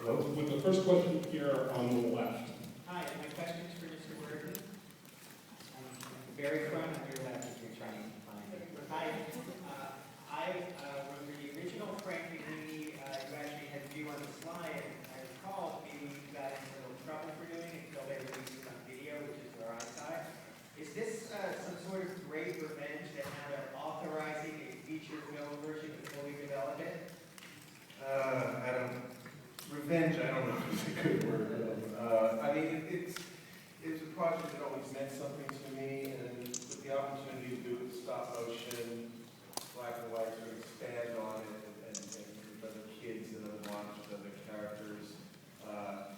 With the first question here on the left. Hi, my question is for Mr. Burton. Very front on your left if you're trying to find it. Hi, when the original Frankenweenie, you actually had view on the slide, and I recall maybe you got in a little trouble for doing it until they released it on video, which is where I saw it. Is this some sort of great revenge that now they're authorizing a feature film version before we develop it? Revenge, I don't know if it's a good word. I mean, it's a project that always meant something to me, and with the opportunity to do it in stop motion, black and white, sort of expand on it, and with other kids and other monsters, other characters,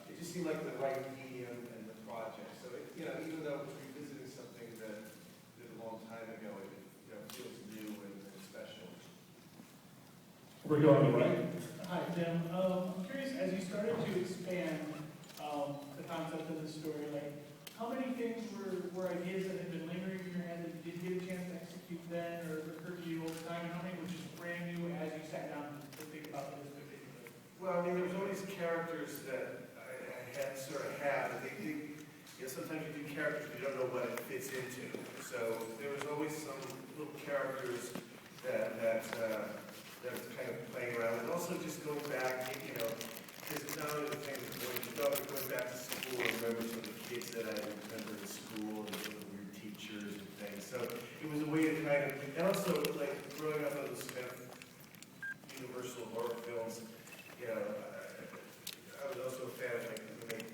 it just seemed like the right medium and the project. So, even though it's revisiting something that did a long time ago, it feels new and special. We're going to the right. Hi, Tim. I'm curious, as you started to expand the concept of the story, like, how many things were ideas that had been lingering in your head that you didn't get a chance to execute then, or occurred to you over time, and how many were just brand new as you sat down to think about this particular? Well, I mean, there was always characters that I had sort of had. Sometimes you do characters you don't know what it fits into. So there was always some little characters that was kind of playing around, and also just going back, because it's not only the thing that when you start going back to school, I remember some of the kids that I remember in school and some of the weird teachers and things. So it was a way to kind of, and also like growing up on those kind of universal horror films, I was also a fan of like when they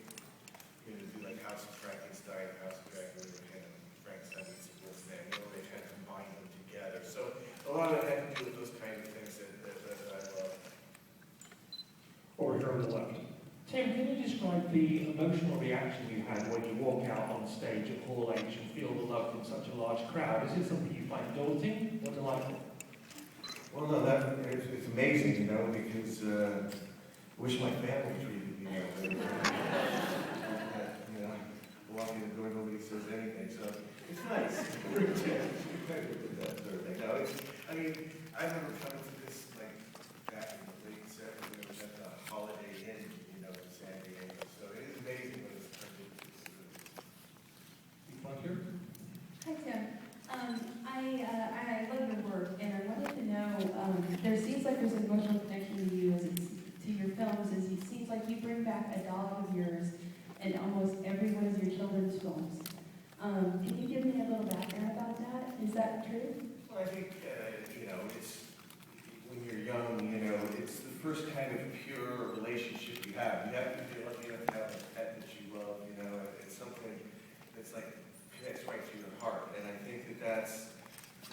do like House of Frankenstein, House of Dracula, kind of Frankenstein meets Wolfman, they kind of combine them together. So a lot of it had to do with those kind of things that I love. Over here on the left. Tim, can you describe the emotional reaction you had when you walk out on stage at Hall H and feel the love from such a large crowd? Is it something you find daunting or delightful? Well, no, it's amazing, because I wish my family treated me that way. Walking the door, nobody says anything, so it's nice. That sort of thing. No, I remember coming to this back in the late 70s, it was at the Holiday Inn, in San Diego. So it is amazing when it's turned into Front here. Hi, Tim. I love your work, and I wanted to know, there seems like there's an emotional connection to you to your films, as it seems like you bring back a dog of yours in almost every one of your children's films. Can you give me a little background about that? Is that true? Well, I think, it's, when you're young, it's the first kind of pure relationship you have. You have to feel lucky enough to have a pet that you love, it's something that's connects right to your heart. And I think that's,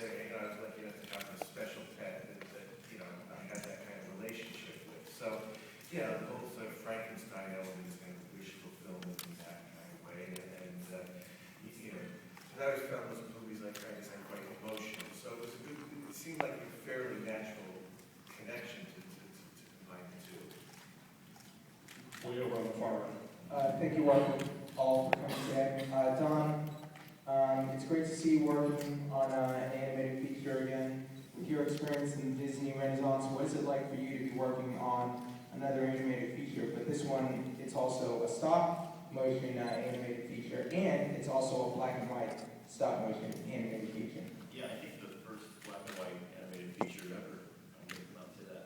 I was lucky enough to have a special pet that I had that kind of relationship with. So, the whole sort of Frankenstein element is kind of wish fulfillment in that kind of way. And I always found those movies like Frankenstein quite emotional. So it seemed like a fairly natural connection to combine the two. Way over on the far right. Thank you, welcome all for coming today. Don, it's great to see you working on an animated feature again. With your experience in the Disney Renaissance, what is it like for you to be working on another animated feature? But this one, it's also a stop motion animated feature, and it's also a black and white stop motion animated feature. Yeah, I think the first black and white animated feature ever. I'm going to come out to that.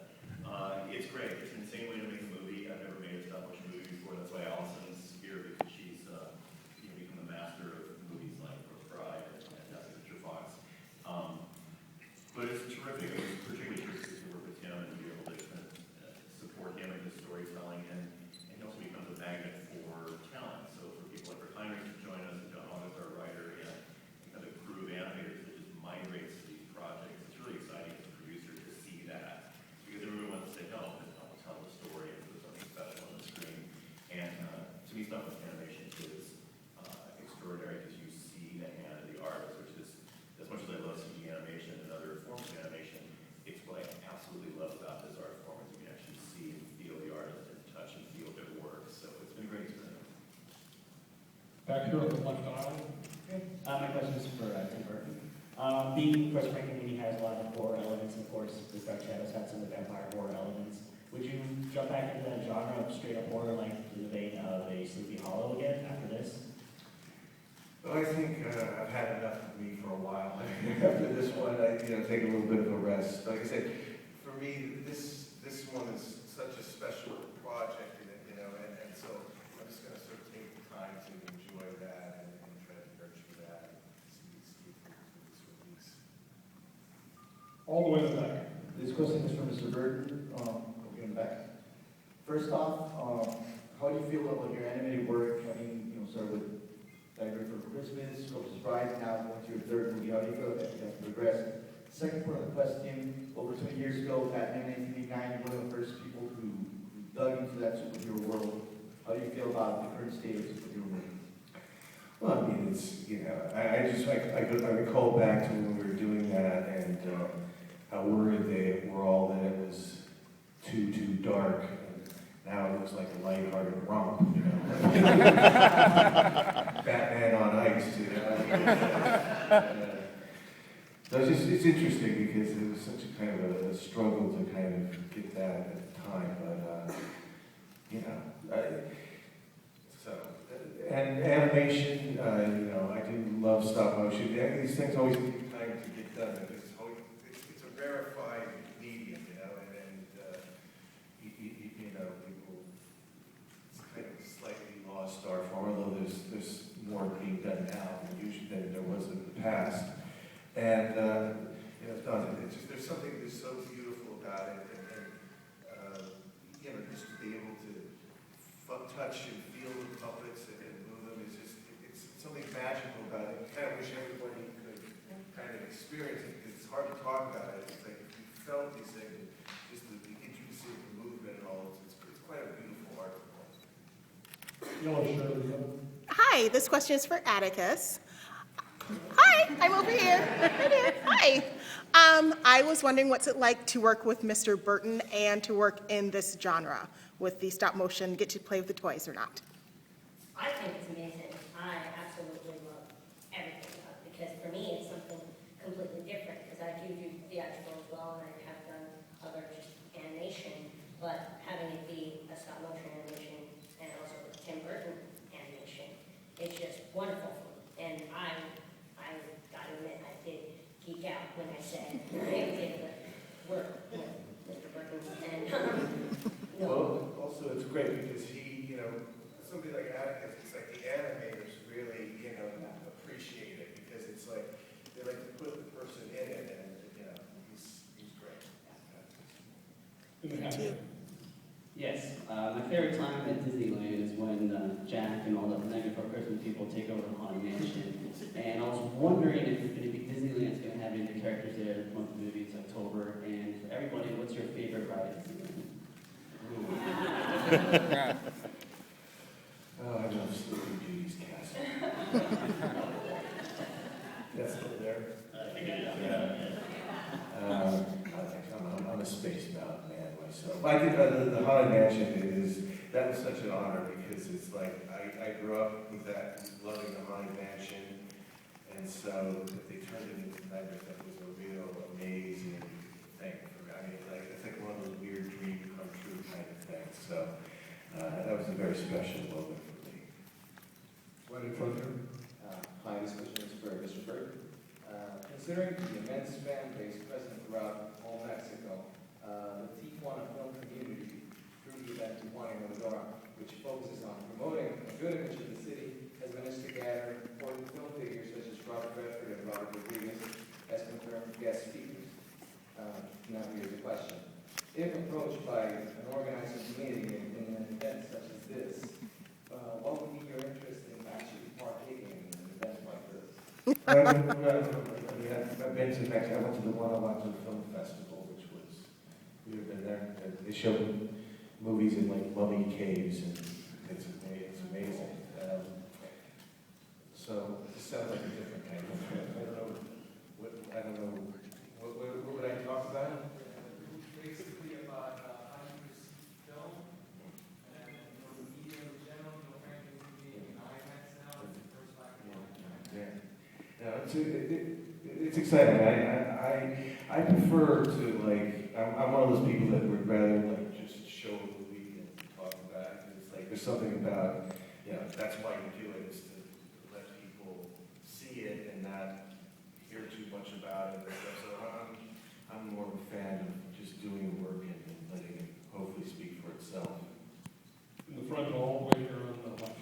It's great. It's an insane way to make a movie. I've never made a stop motion movie before. That's why Allison's here, because she's become the master of movies like Rose Bride and Atticus Shaffer. But it's terrific. It was particularly terrific to work with him and to be able to support him in his storytelling, and he also becomes a magnet for talent. So for people like Rick Heinrich to join us, and John August, our writer, and kind of crew of animators that just migrates to these projects. It's really exciting as a producer to see that, because everyone wants to help and help tell the story and put something special on the screen. And to me, stuff with animation is extraordinary, because you see the hand of the artist, which is, as much as I love CG animation and other forms of animation, it's what I absolutely love about this art form, is you can actually see and feel the artist and touch and feel their work. So it's been a great experience. Back here on the left aisle. My question is for Tim Burton. The first Frankenweenie has a lot of horror elements, and of course, the Dark Shadows had some of the vampire horror elements. Would you jump back into that genre of straight up horror, like in the vein of a Sleepy Hollow again after this? Well, I think I've had enough of me for a while. After this one, I take a little bit of a rest. Like I said, for me, this one is such a special project, and so I'm just going to sort of take the time to enjoy that and try to nurture that and see through this release. All the way in the back. This question is from Mr. Burton, over in the back. First off, how do you feel about your animated work? I mean, start with Nightmare for Christmas, Corpse Bride, now going to your third movie. How do you feel that you have progressed? Second part of the question, over 20 years ago, Batman 1989, you're one of the first people who dug into that superhero world. How do you feel about the current state of superhero world? Well, I mean, it's, I recall back to when we were doing that and how worried they were all that it was too dark. And now it looks like a lighthearted romp, Batman on ice, So it's interesting because it was such a kind of a struggle to kind of get that at the time, and animation, I do love stop motion. These things always take time to get done. It's a rarefied medium, people, it's kind of a slightly lost art form, although there's more being done now than there was in the past. And there's something that's so beautiful about it, and just to be able to touch and feel the puppets and move them is it's something magical about it. I kind of wish everybody could kind of experience it because it's hard to talk about it. It's like if you felt these things, just the intricacy of the movement and all. It's quite a beautiful art form. Hi, this question is for Atticus. Hi, I'm over here. Right here. Hi. I was wondering what's it like to work with Mr. Burton and to work in this genre with the stop motion, get to play with the toys or not? I think it's amazing. I absolutely love everything about it because for me it's something completely different because I do theatrical as well and I have done other just animation, but having it be a stop motion animation and also with Tim Burton animation, it's just wonderful for me. And I gotta admit, I did geek out when I said I did the work with Mr. Burton and Well, also it's great because he, somebody like Atticus, it's like the animators really, appreciate it because it's like, they like to put the person in it and, he's great. Thank you. Yes, my favorite time at Disneyland is when Jack and all the Nightmare Before Christmas people take over the Haunted Mansion. And I was wondering if Disneyland's going to have any of the characters there this month of the movie, it's October. And for everybody, what's your favorite ride at Disneyland? Oh, I love Sleeping Beauty's castle. That's still there. I'm a space mountain man myself. I think the Haunted Mansion that was such an honor because it's like, I grew up with that, loving the Haunted Mansion, and so that they turned it into Nightmare, that was a real amazing thing for me. I mean, it's like one of those weird dream come true kind of things. So that was a very special moment for me. Hi, this question is for Mr. Burton. Considering the immense fan base present throughout all Mexico, the Tijuana film community, through the event Tijuana Rodora, which focuses on promoting a good image of the city, has managed to gather important film figures such as Robert Redford and Robert Rodriguez as confirmed guest speakers. Now here's the question. If approached by an organizing committee in an event such as this, what would be your interest in actually partaking in an event like this? I've been to Mexico. I went to the Guanajuato Film Festival, which was, we've been there. They showed movies in like mummy caves, and it's amazing. So it sounds like a different kind of trip. I don't know. What would I talk about? Basically about how you receive film, and the media in general, Frankenweenie and IMAX now, it's the first black and white. Yeah. It's exciting. I prefer to I'm one of those people that would rather just show a movie there's something about, that's why you do it, is to let people see it and not hear too much about it. So I'm more of a fan of just doing the work and letting it hopefully speak for itself. In the front hall, right here on the left.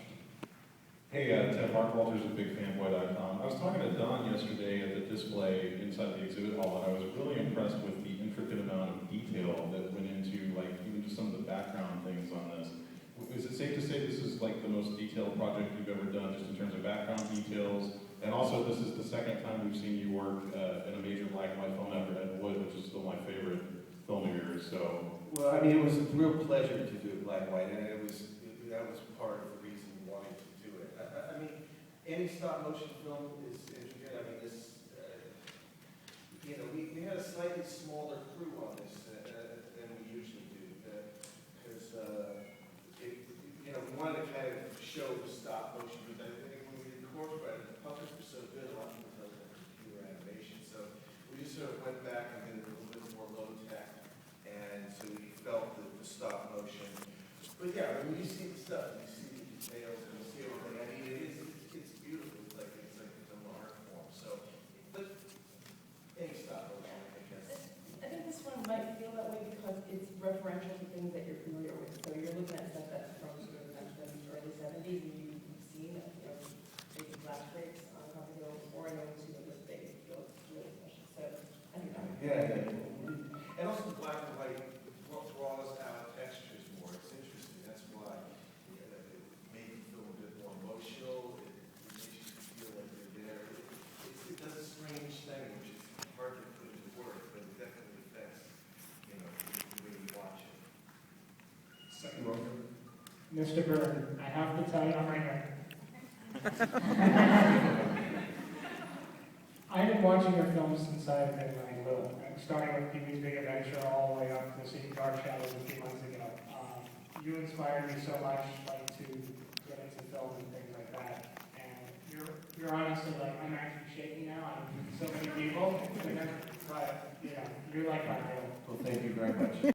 Hey, Ted, Mark Walters of BigFanboy.com. I was talking to Don yesterday at the display inside the exhibit hall, and I was really impressed with the intricate amount of detail that went into, like, even just some of the background things on this. Is it safe to say this is like the most detailed project you've ever done, just in terms of background details? And also, this is the second time we've seen you work in a major black and white film after Ed Wood, which is still my favorite film of yours. So, Well, I mean, it was a real pleasure to do it black and white, and that was part of the reason we wanted to do it. I mean, any stop motion film is intricate. I mean, this, we had a slightly smaller crew on this than we usually do, because we wanted to kind of show the stop motion, but I think when we incorporated, the puppets were so good, a lot of people thought that computer animation, so we just sort of went back and did it a little bit more low tech, and so we felt the stop motion. But yeah, when you see the stuff, you see the details, and you see everything. I mean, it's beautiful. It's like an art form. So, but any stop motion, I think that's. I think this one might feel that way because it's referential to things that you're familiar with. So you're looking at stuff that's from sort of the early 70s, and you've seen it, maybe flash breaks on Cover Hill, or I know to this big, really special. So I think that. Yeah. And also the black and white draws out textures more. It's interesting. That's why it made it feel a bit more emotional. It makes you feel like you're there. It does a strange thing, which is hard to put into words, but it definitely affects, the way you watch it. Second row. Mr. Burton, I have to tell you, I'm right here. I've been watching your films since I've been little. I'm starting with Pee-wee's Big Adventure all the way up to seeing Dark Shadows a few months ago. You inspired me so much, to get into film and things like that. And you're honestly I'm actually shaking now. I'm so many people, but you're like my hero. Well, thank you very much.